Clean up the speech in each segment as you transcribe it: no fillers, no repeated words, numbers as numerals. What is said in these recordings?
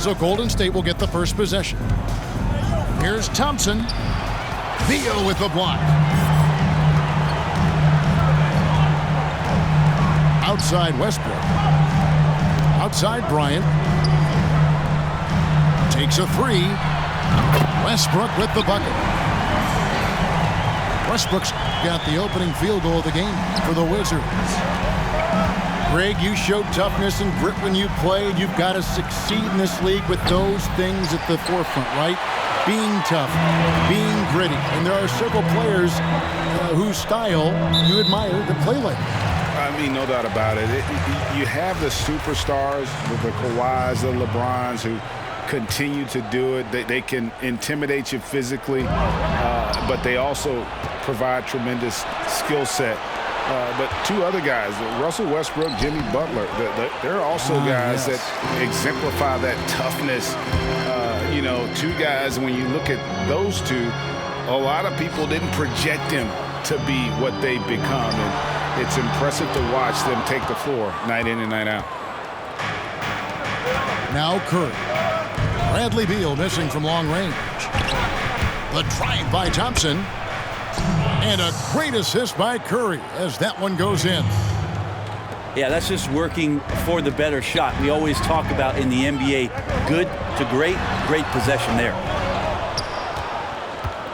So Golden State will get the first possession. Here's Thompson. Beal with the block. Outside Westbrook. Outside Bryant. Takes a three. Westbrook with the bucket. Westbrook's got the opening field goal of the game for the Wizards. Greg, you showed toughness and grit when you played. You've got to succeed in this league with those things at the forefront, right? Being tough, being gritty. And there are several players whose style you admire that play like that. I mean, no doubt about it. You have the superstars, the Kawhis, the LeBrons, who continue to do it. They can intimidate you physically, but they also provide tremendous skill set. But two other guys, Russell Westbrook, Jimmy Butler, they're also guys that exemplify that toughness. You know, two guys, when you look at those two, a lot of people didn't project them to be what they've become. And it's impressive to watch them take the floor night in and night out. Now Curry. Bradley Beal missing from long range. The drive by Thompson. And a great assist by Curry as that one goes in. Yeah, that's just working for the better shot. We always talk about in the NBA, good to great, great possession there.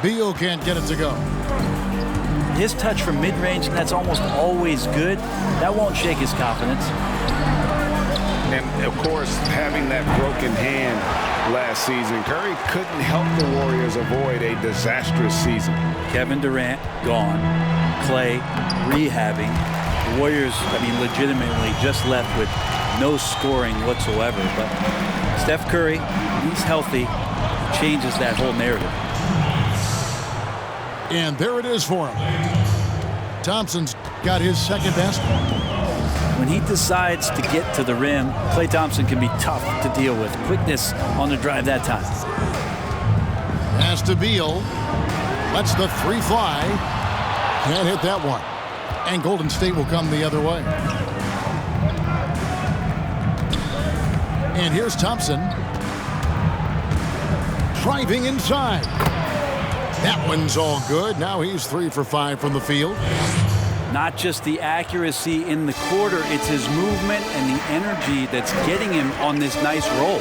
Beal can't get it to go. His touch from mid-range, that's almost always good. That won't shake his confidence. And, of course, having that broken hand last season, Curry couldn't help the Warriors avoid a disastrous season. Kevin Durant gone. Clay rehabbing. The Warriors, I mean, legitimately just left with no scoring whatsoever. But Steph Curry, he's healthy, changes that whole narrative. And there it is for him. Thompson's got his second basket. When he decides to get to the rim, Klay Thompson can be tough to deal with. Quickness on the drive that time. Pass to Beal. Lets the three fly. Can't hit that one. And Golden State will come the other way. And here's Thompson. Driving inside. That one's all good. Now he's 3 for 5 from the field. Not just the accuracy in the quarter, it's his movement and the energy that's getting him on this nice roll.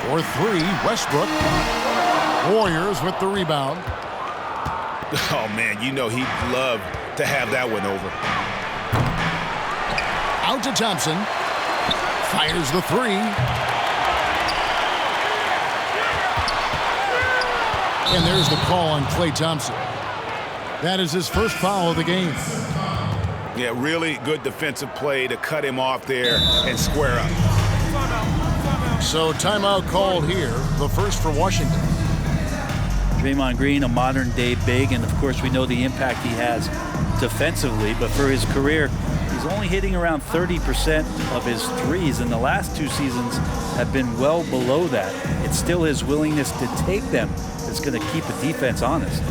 For 3, Westbrook. Warriors with the rebound. Oh, man, you know he'd love to have that one over. Out to Thompson. Fires the 3. And there's the call on Klay Thompson. That is his first foul of the game. Yeah, really good defensive play to cut him off there and square up. So timeout called here, the first for Washington. Draymond Green, a modern-day big, and of course we know the impact he has defensively, but for his career, he's only hitting around 30% of his threes, and the last 2 seasons have been well below that. It's still his willingness to take them that's going to keep the defense honest.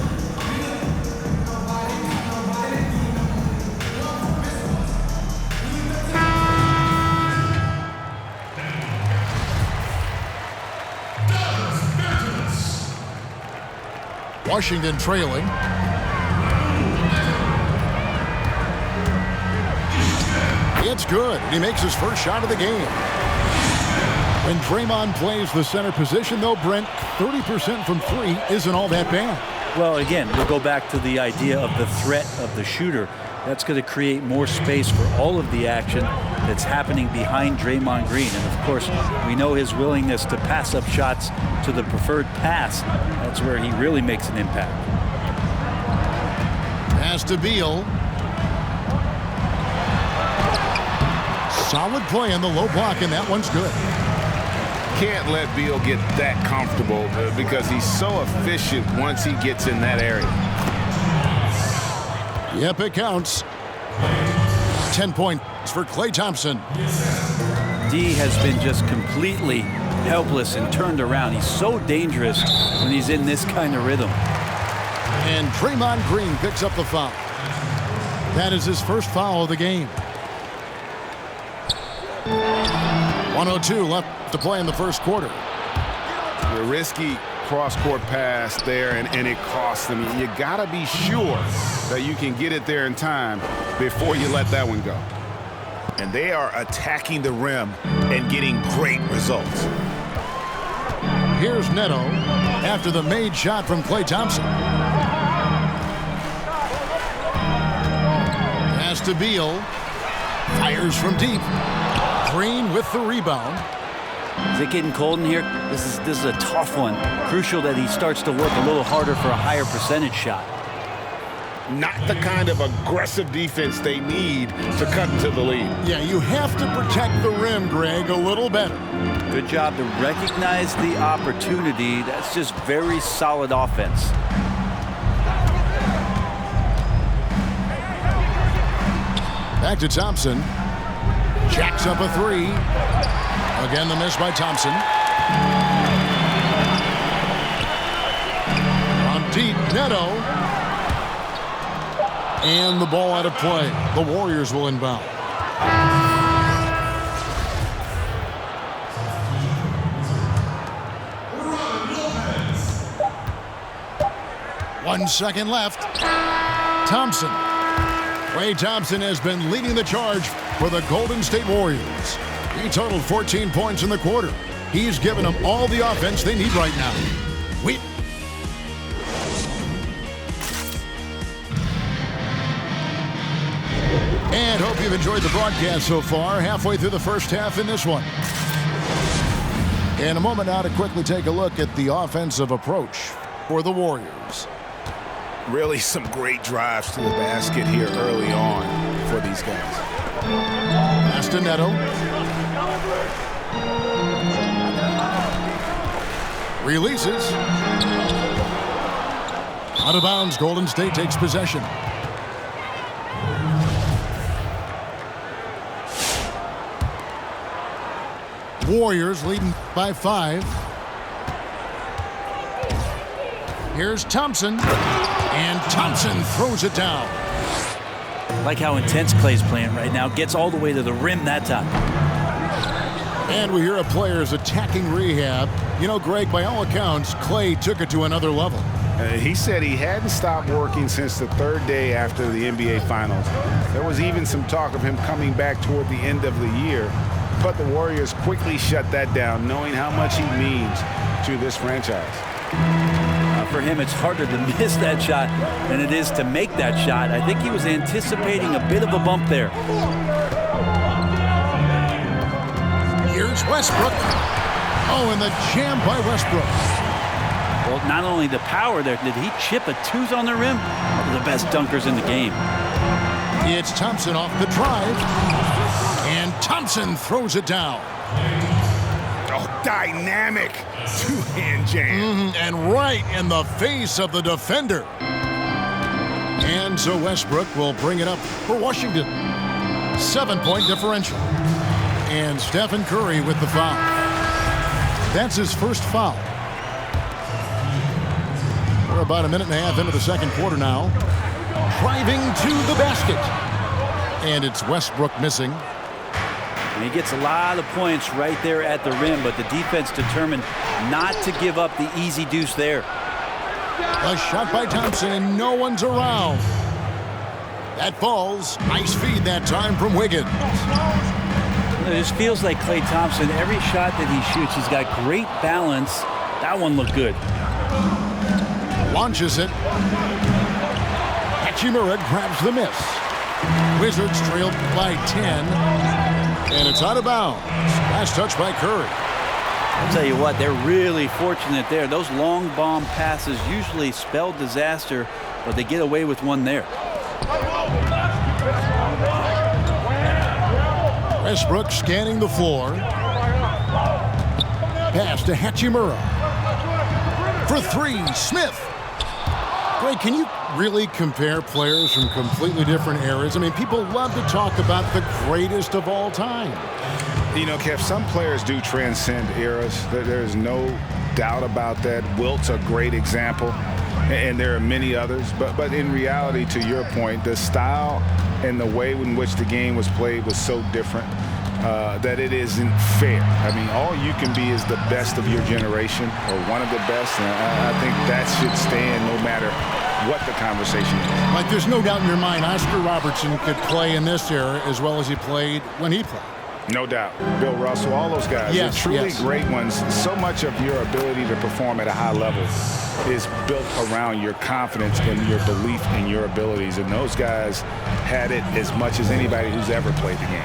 Washington trailing. It's good. He makes his first shot of the game. When Draymond plays the center position, though, Brent, 30% from 3 isn't all that bad. Well, again, we'll go back to the idea of the threat of the shooter. That's going to create more space for all of the action that's happening behind Draymond Green. And, of course, we know his willingness to pass up shots to the preferred pass. That's where he really makes an impact. Pass to Beal. Solid play on the low block, and that one's good. Can't let Beal get that comfortable because he's so efficient once he gets in that area. Yep, it counts. 10 points for Klay Thompson. D has been just completely helpless and turned around. He's so dangerous when he's in this kind of rhythm. And Draymond Green picks up the foul. That is his first foul of the game. 1:02 left to play in the first quarter. The risky cross-court pass there, and it costs them. You got to be sure that you can get it there in time before you let that one go. And they are attacking the rim and getting great results. Here's Neto after the made shot from KLAY Thompson. Pass to Beal. Fires from deep. Green with the rebound. Is it getting cold in here? This is a tough one. Crucial that he starts to work a little harder for a higher percentage shot. Not the kind of aggressive defense they need to cut into the lead. Yeah, you have to protect the rim, Greg, a little better. Good job to recognize the opportunity. That's just very solid offense. Back to Thompson. Jacks up a three. Again, the miss by Thompson. On deep, Neto. And the ball out of play. The Warriors will inbound. One second left. Thompson. KLAY Thompson has been leading the charge for the Golden State Warriors. He totaled 14 points in the quarter. He's given them all the offense they need right now. And hope you've enjoyed the broadcast so far. Halfway through the first half in this one. In a moment now to quickly take a look at the offensive approach for the Warriors. Really some great drives to the basket here early on for these guys. Pass to Neto. Releases. Out of bounds, Golden State takes possession. Warriors leading by 5. Here's Thompson. And Thompson throws it down. Like how intense KLAY's playing right now. Gets all the way to the rim that time. And we hear a player's attacking rehab. You know, Greg, by all accounts, KLAY took it to another level. He said he hadn't stopped working since the third day after the NBA Finals. There was even some talk of him coming back toward the end of the year. But the Warriors quickly shut that down, knowing how much he means to this franchise. For him, it's harder to miss that shot than it is to make that shot. I think he was anticipating a bit of a bump there. Here's Westbrook. Oh, and the jam by Westbrook. Well, not only the power there, did he chip a tooth on the rim? One of the best dunkers in the game. It's Thompson off the drive. And Thompson throws it down. Oh, dynamic two-hand jam. And right in the face of the defender. And so Westbrook will bring it up for Washington. 7-point differential. And Stephen Curry with the foul. That's his first foul. We're about a minute and a half into the second quarter now. Driving to the basket. And it's Westbrook missing. And he gets a lot of points right there at the rim, but the defense determined not to give up the easy deuce there. A shot by Thompson, and no one's around. That falls. Nice feed that time from Wiggins. It just feels like KLAY Thompson, every shot that he shoots, he's got great balance. That one looked good. Launches it. Hachimura grabs the miss. Wizards trailed by 10. And it's out of bounds. Last touch by Curry. I'll tell you what, they're really fortunate there. Those long bomb passes usually spell disaster, but they get away with one there. Westbrook scanning the floor. Pass to Hachimura. For 3, Smith. Greg, can you really compare players from completely different eras? I mean, people love to talk about the greatest of all time. You know, Kev, some players do transcend eras. There's no doubt about that. Wilt's a great example, and there are many others. But in reality, to your point, the style and the way in which the game was played was so different. that it isn't fair. I mean, all you can be is the best of your generation or one of the best. And I think that should stand no matter what the conversation is. Like, there's no doubt in your mind Oscar Robertson could play in this era as well as he played when he played. No doubt. Bill Russell, all those guys, yes, they're truly yes. great ones. So much of your ability to perform at a high level is built around your confidence and your belief in your abilities. And those guys had it as much as anybody who's ever played the game.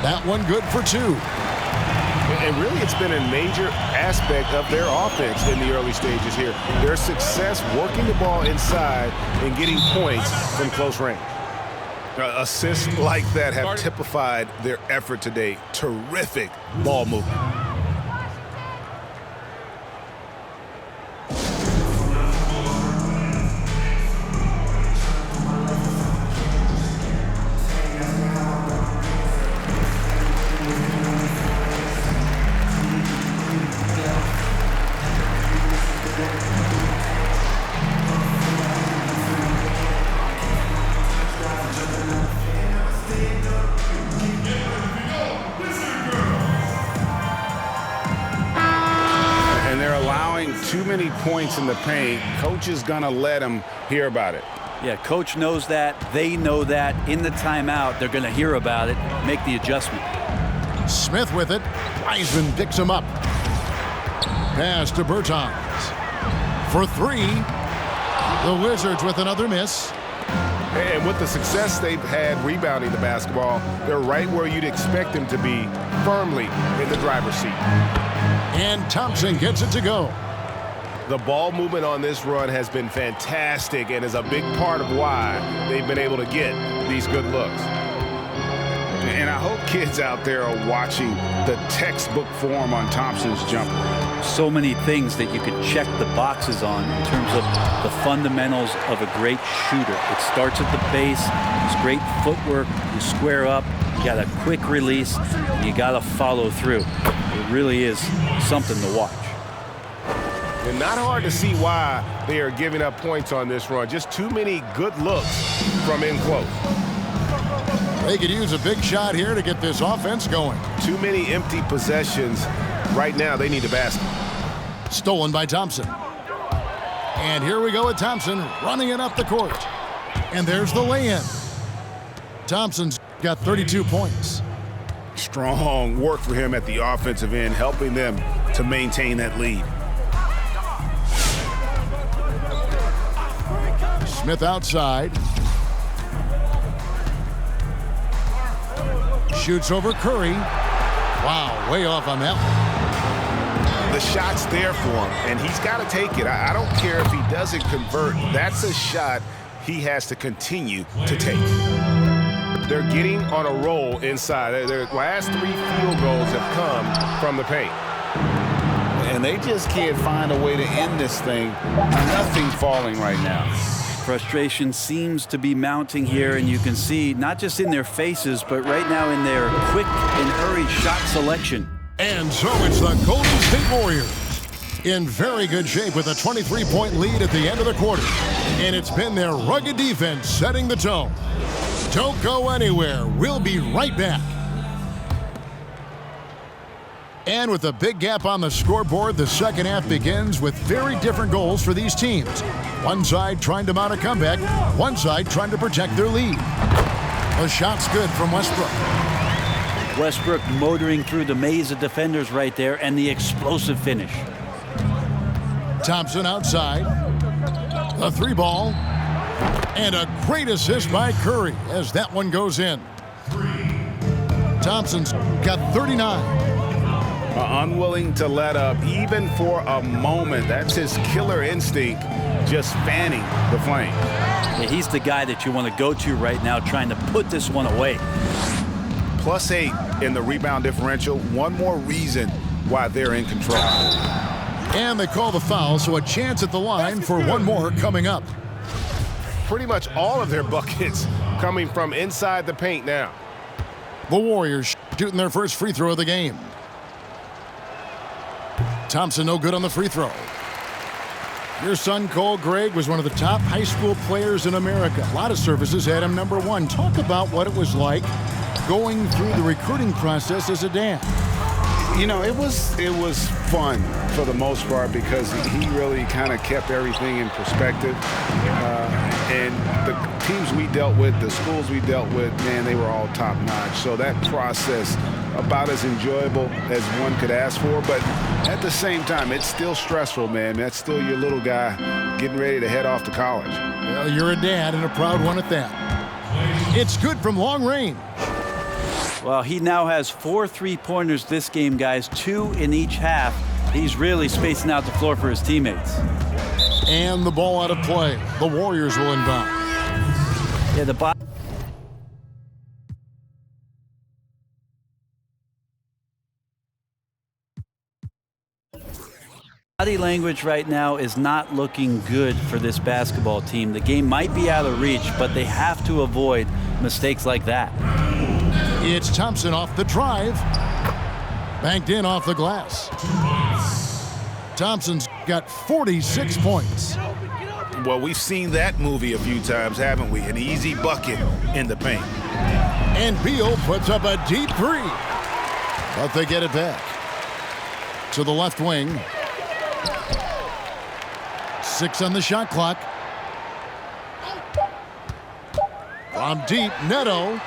That one good for 2. And really, it's been a major aspect of their offense in the early stages here. Their success working the ball inside and getting points from close range. Assists like that have typified their effort today. Terrific ball movement. Too many points in the paint. Coach is going to let them hear about it. Yeah, coach knows that. They know that. In the timeout, they're going to hear about it, make the adjustment. Smith with it. Wiseman picks him up. Pass to Bertans. For 3. The Wizards with another miss. And with the success they've had rebounding the basketball, they're right where you'd expect them to be, firmly in the driver's seat. And Thompson gets it to go. The ball movement on this run has been fantastic and is a big part of why they've been able to get these good looks. And I hope kids out there are watching the textbook form on Thompson's jumper. So many things that you can check the boxes on in terms of the fundamentals of a great shooter. It starts at the base. It's great footwork. You square up. You got a quick release. And you got to follow through. It really is something to watch. And not hard to see why they are giving up points on this run. Just too many good looks from in close. They could use a big shot here to get this offense going. Too many empty possessions. Right now, they need a basket. Stolen by Thompson. And here we go with Thompson running it up the court. And there's the lay-in. Thompson's got 32 points. Strong work for him at the offensive end, helping them to maintain that lead. Smith outside. Shoots over Curry. Wow, way off on that one. The shot's there for him, and he's got to take it. I don't care if he doesn't convert. That's a shot he has to continue to take. They're getting on a roll inside. Their last 3 field goals have come from the paint. And they just can't find a way to end this thing. Nothing falling right now. Frustration seems to be mounting here, and you can see not just in their faces, but right now in their quick and hurried shot selection. And so it's the Golden State Warriors in very good shape with a 23-point lead at the end of the quarter. And it's been their rugged defense setting the tone. Don't go anywhere. We'll be right back. And with a big gap on the scoreboard, the second half begins with very different goals for these teams. One side trying to mount a comeback, one side trying to protect their lead. The shot's good from Westbrook. Westbrook motoring through the maze of defenders right there, and the explosive finish. Thompson outside. The 3 ball. And a great assist by Curry as that one goes in. Thompson's got 39. Unwilling to let up even for a moment. That's his killer instinct, just fanning the flame. Yeah, he's the guy that you want to go to right now, trying to put this one away. +8 in the rebound differential. One more reason why they're in control. And they call the foul, so a chance at the line for one more coming up. Pretty much all of their buckets coming from inside the paint now. The Warriors shooting their first free throw of the game. Thompson no good on the free throw. Your son, Cole Gregg, was one of the top high school players in America. A lot of services had him #1. Talk about what it was like going through the recruiting process as a dad? You know, it was fun for the most part because he really kind of kept everything in perspective. And the teams we dealt with, the schools we dealt with, man, they were all top-notch. So that process, about as enjoyable as one could ask for. But at the same time, it's still stressful, man. That's still your little guy getting ready to head off to college. Well, you're a dad and a proud one at that. It's good from long range. Well, he now has 4 3-pointers this game, guys, 2 in each half. He's really spacing out the floor for his teammates. And the ball out of play. The Warriors will inbound. Yeah, the body language right now is not looking good for this basketball team. The game might be out of reach, but they have to avoid mistakes like that. It's Thompson off the drive. Banked in off the glass. Thompson's got 46 points. Well, we've seen that movie a few times, haven't we? An easy bucket in the paint. And Beal puts up a deep 3. But they get it back. To the left wing. 6 on the shot clock. From deep, Neto.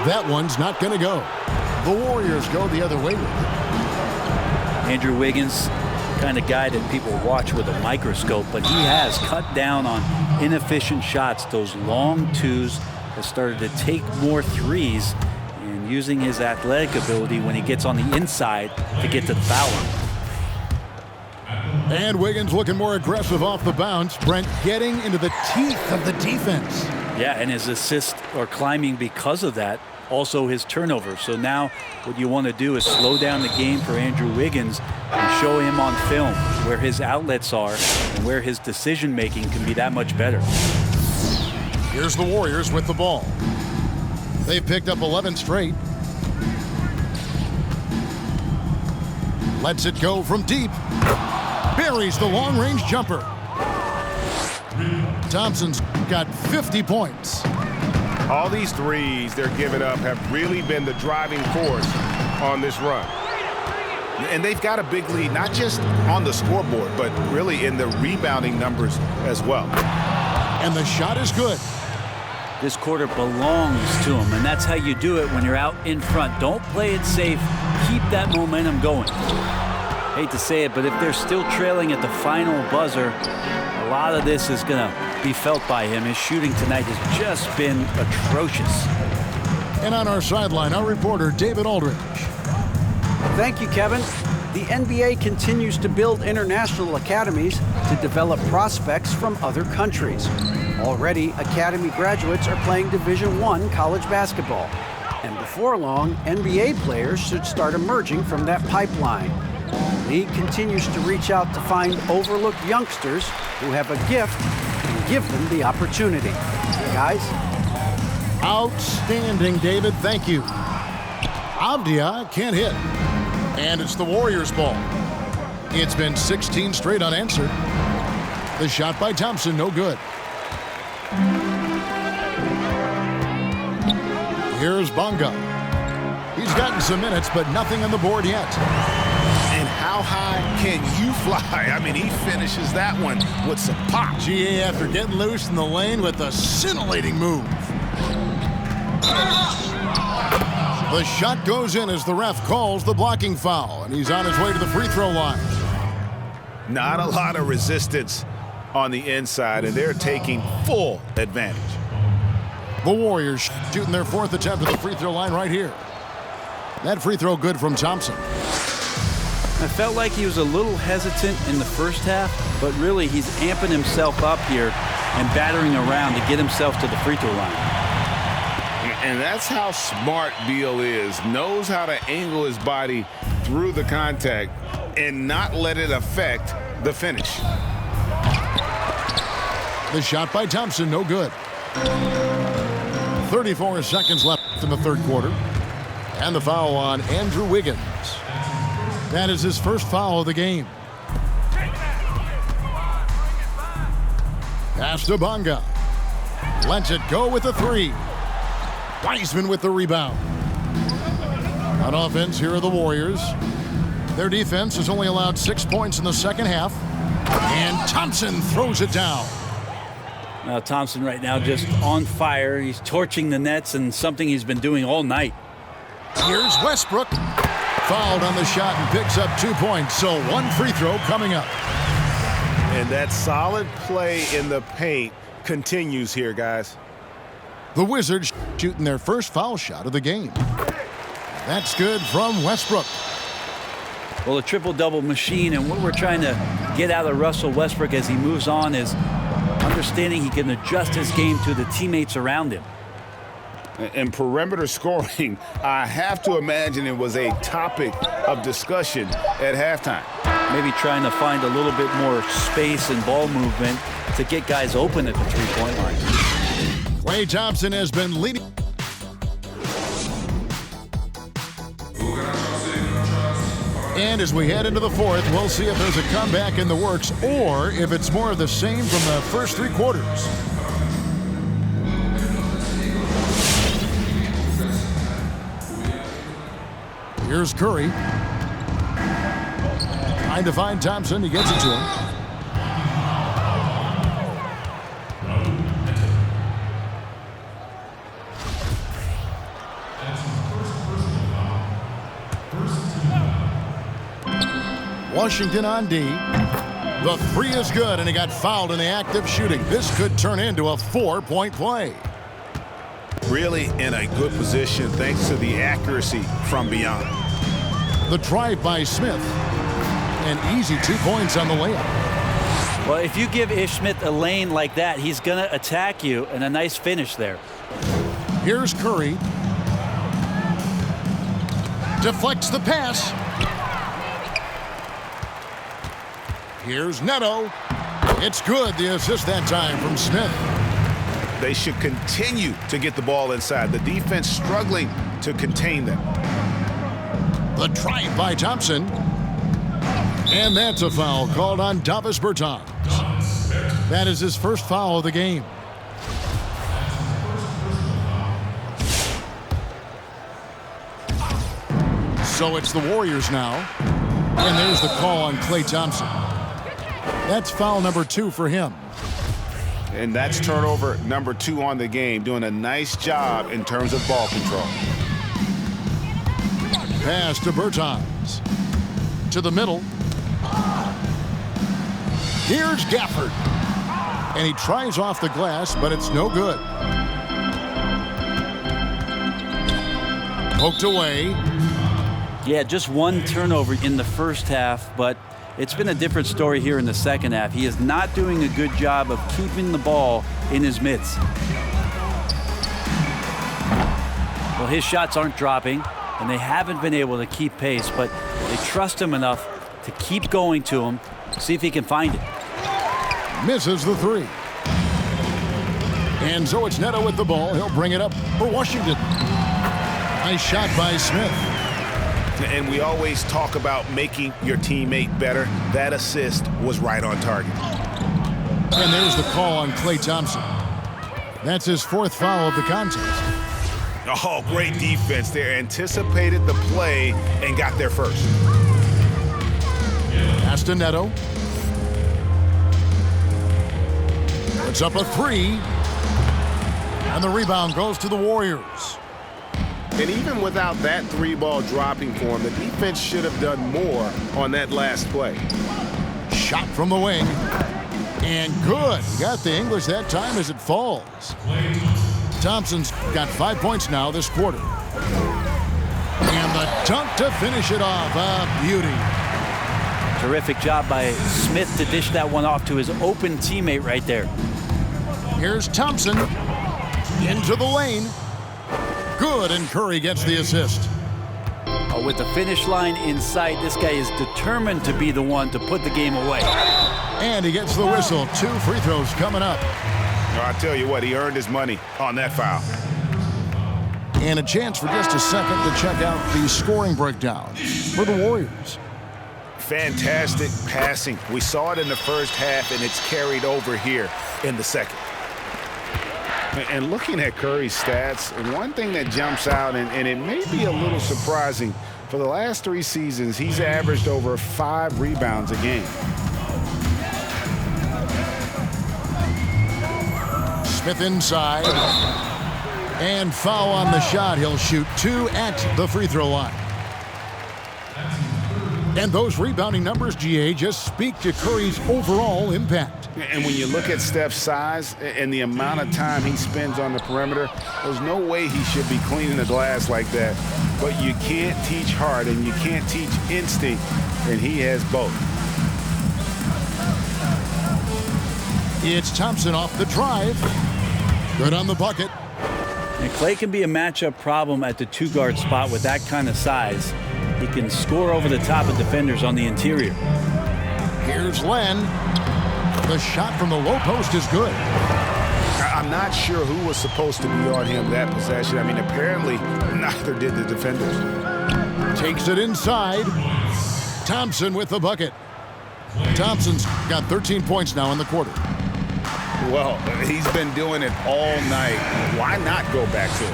That one's not going to go. The Warriors go the other way with it. Andrew Wiggins, kind of guy that people watch with a microscope, but he has cut down on inefficient shots. Those long twos has started to take more threes and using his athletic ability when he gets on the inside to get to the foul line. And Wiggins looking more aggressive off the bounce. Brent getting into the teeth of the defense. Yeah, and his assists are climbing because of that. Also his turnover. So now what you want to do is slow down the game for Andrew Wiggins and show him on film where his outlets are and where his decision making can be that much better. Here's the Warriors with the ball. They've picked up 11 straight. Lets it go from deep. Buries the long-range jumper. Thompson's got 50 points. All these threes they're giving up have really been the driving force on this run. And they've got a big lead, not just on the scoreboard, but really in the rebounding numbers as well. And the shot is good. This quarter belongs to him, and that's how you do it when you're out in front. Don't play it safe. Keep that momentum going. Hate to say it, but if they're still trailing at the final buzzer, a lot of this is going to be felt by him. His shooting tonight has just been atrocious. And on our sideline, our reporter, David Aldridge. Thank you, Kevin. The NBA continues to build international academies to develop prospects from other countries. Already, academy graduates are playing Division I college basketball. And before long, NBA players should start emerging from that pipeline. The league continues to reach out to find overlooked youngsters who have a gift and give them the opportunity. Guys? Outstanding, David. Thank you. Avdia can't hit. And it's the Warriors' ball. It's been 16 straight unanswered. The shot by Thompson, no good. Here's Bonga. He's gotten some minutes, but nothing on the board yet. And how high can you fly? I mean, he finishes that one with some pop. GA after getting loose in the lane with a scintillating move. The shot goes in as the ref calls the blocking foul, and he's on his way to the free throw line. Not a lot of resistance on the inside, and they're taking full advantage. The Warriors shooting their 4th attempt at the free throw line right here. That free throw good from Thompson. I felt like he was a little hesitant in the first half, but really he's amping himself up here and battering around to get himself to the free throw line. And that's how smart Beal is. Knows how to angle his body through the contact and not let it affect the finish. The shot by Thompson, no good. 34 seconds left in the third quarter. And the foul on Andrew Wiggins. That is his first foul of the game. Pass to Bonga. Lets it go with a 3. Wiseman with the rebound. On offense, here are the Warriors. Their defense has only allowed 6 points in the second half. And Thompson throws it down. Now Thompson right now just on fire. He's torching the nets, and something he's been doing all night. Here's Westbrook. Fouled on the shot and picks up 2 points. So one free throw coming up. And that solid play in the paint continues here, guys. The Wizards shooting their first foul shot of the game. That's good from Westbrook. Well, a triple-double machine, and what we're trying to get out of Russell Westbrook as he moves on is understanding he can adjust his game to the teammates around him. And perimeter scoring, I have to imagine it was a topic of discussion at halftime. Maybe trying to find a little bit more space and ball movement to get guys open at the three-point line. KLAY Thompson has been leading. And as we head into the fourth, we'll see if there's a comeback in the works or if it's more of the same from the first 3 quarters. Here's Curry. Trying to find Thompson. He gets it to him. Washington on D. The 3 is good, and he got fouled in the act of shooting. This could turn into a 4-point play. Really in a good position thanks to the accuracy from beyond. The drive by Smith. An easy 2 points on the layup. Well, if you give Ish Smith a lane like that, he's going to attack you, and a nice finish there. Here's Curry. Deflects the pass. Here's Neto. It's good. The assist that time from Smith. They should continue to get the ball inside. The defense struggling to contain them. The drive by Thompson. And that's a foul called on Davis Bertans. That is his first foul of the game. So it's the Warriors now. And there's the call on KLAY Thompson. That's foul number 2 for him. And that's turnover number 2 on the game, doing a nice job in terms of ball control. Pass to Bertans. To the middle. Here's Gafford. And he tries off the glass, but it's no good. Poked away. Yeah, just 1 turnover in the first half, but it's been a different story here in the second half. He is not doing a good job of keeping the ball in his mitts. Well, his shots aren't dropping, and they haven't been able to keep pace, but they trust him enough to keep going to him, see if he can find it. Misses the 3. And so it's Neto with the ball. He'll bring it up for Washington. Nice shot by Smith. And we always talk about making your teammate better. That assist was right on target. And there's the call on KLAY Thompson. That's his 4th foul of the contest. Oh, great defense there. Anticipated the play and got there first. Pass to Neto. Puts up a 3. And the rebound goes to the Warriors. And even without that 3-ball dropping for him, the defense should have done more on that last play. Shot from the wing. And good. He got the English that time as it falls. Thompson's got 5 points now this quarter. And the dunk to finish it off. A beauty. Terrific job by Smith to dish that one off to his open teammate right there. Here's Thompson. Into the lane. Good, and Curry gets the assist. With the finish line in sight, this guy is determined to be the one to put the game away. And he gets the whistle. 2 free throws coming up. I tell you what, he earned his money on that foul. And a chance for just a second to check out the scoring breakdown for the Warriors. Fantastic passing. We saw it in the first half, and it's carried over here in the second. And looking at Curry's stats, one thing that jumps out, and it may be a little surprising, for the last 3 seasons, he's averaged over 5 rebounds a game. Smith inside. And foul on the shot. He'll shoot 2 at the free throw line. And those rebounding numbers, GA, just speak to Curry's overall impact. And when you look at Steph's size and the amount of time he spends on the perimeter, there's no way he should be cleaning the glass like that. But you can't teach heart and you can't teach instinct, and he has both. It's Thompson off the drive. Good on the bucket. And Klay can be a matchup problem at the 2-guard spot with that kind of size. He can score over the top of defenders on the interior. Here's Len. The shot from the low post is good. I'm not sure who was supposed to be on him that possession. I mean, apparently neither did the defenders. Takes it inside. Thompson with the bucket. Thompson's got 13 points now in the quarter. Well, he's been doing it all night. Why not go back to him?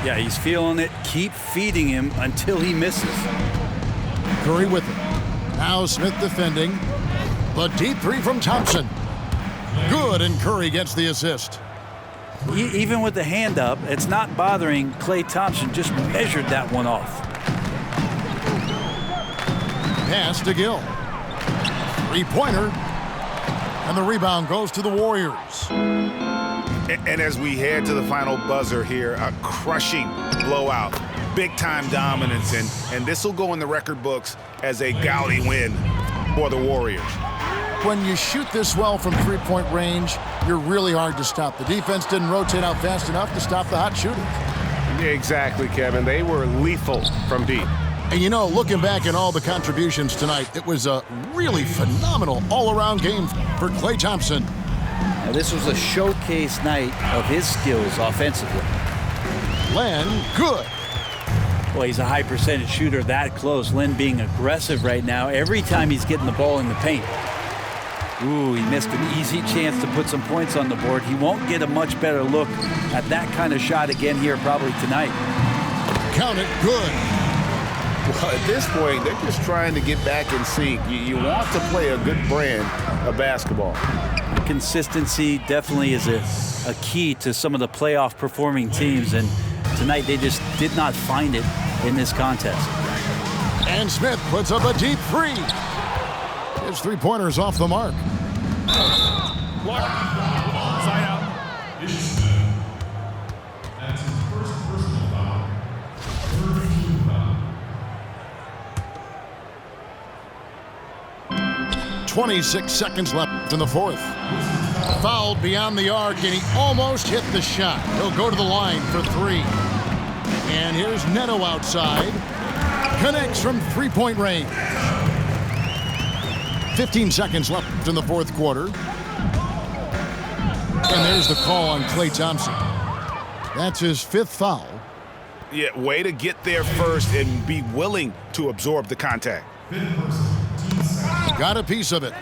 Yeah, he's feeling it. Keep feeding him until he misses. Curry with it. Now Smith defending. The deep 3 from Thompson. Good, and Curry gets the assist. Even with the hand up, it's not bothering Klay Thompson. Just measured that one off. Pass to Gill. 3-pointer. And the rebound goes to the Warriors. And as we head to the final buzzer here, a crushing blowout, big-time dominance, and this will go in the record books as a gaudy win for the Warriors. When you shoot this well from 3-point range, you're really hard to stop. The defense didn't rotate out fast enough to stop the hot shooters. Exactly, Kevin. They were lethal from deep. And you know, looking back at all the contributions tonight, it was a really phenomenal all-around game for Klay Thompson. Now, this was a showcase night of his skills offensively. Len, good. Well, he's a high percentage shooter that close. Len being aggressive right now every time he's getting the ball in the paint. Ooh, he missed an easy chance to put some points on the board. He won't get a much better look at that kind of shot again here probably tonight. Count it, good. Well, at this point, they're just trying to get back in sync. You want to play a good brand of basketball. Consistency definitely is a key to some of the playoff performing teams, and tonight they just did not find it in this contest. And Smith puts up a deep 3. His 3-pointer's off the mark. Block. Side out. That's his first personal foul. Third team foul. 26 seconds left in the fourth. Fouled beyond the arc, and he almost hit the shot. He'll go to the line for 3. And here's Neto outside. Connects from 3-point range. 15 seconds left in the fourth quarter. And there's the call on Klay Thompson. That's his 5th foul. Yeah, way to get there first and be willing to absorb the contact. Got a piece of it.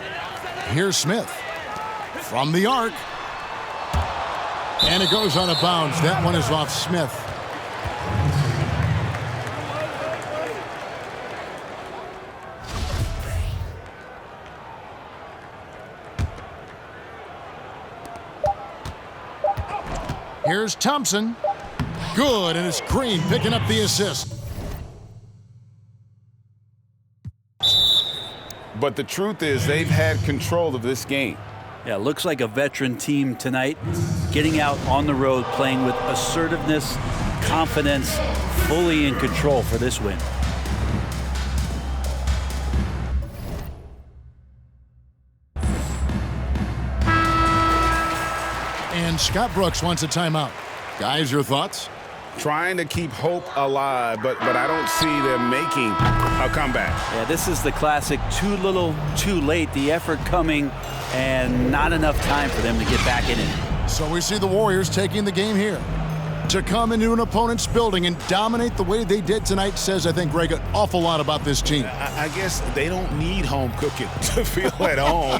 Here's Smith from the arc. And it goes out of bounds. That one is off Smith. Here's Thompson. Good, and it's Green picking up the assist. But the truth is they've had control of this game. Yeah, looks like a veteran team tonight, getting out on the road, playing with assertiveness, confidence, fully in control for this win. And Scott Brooks wants a timeout. Guys, your thoughts? Trying to keep hope alive, but I don't see them making a comeback. Yeah, this is the classic too little, too late. The effort coming and not enough time for them to get back in it. So we see the Warriors taking the game here. To come into an opponent's building and dominate the way they did tonight says, I think, Greg, an awful lot about this team. I guess they don't need home cooking to feel at home.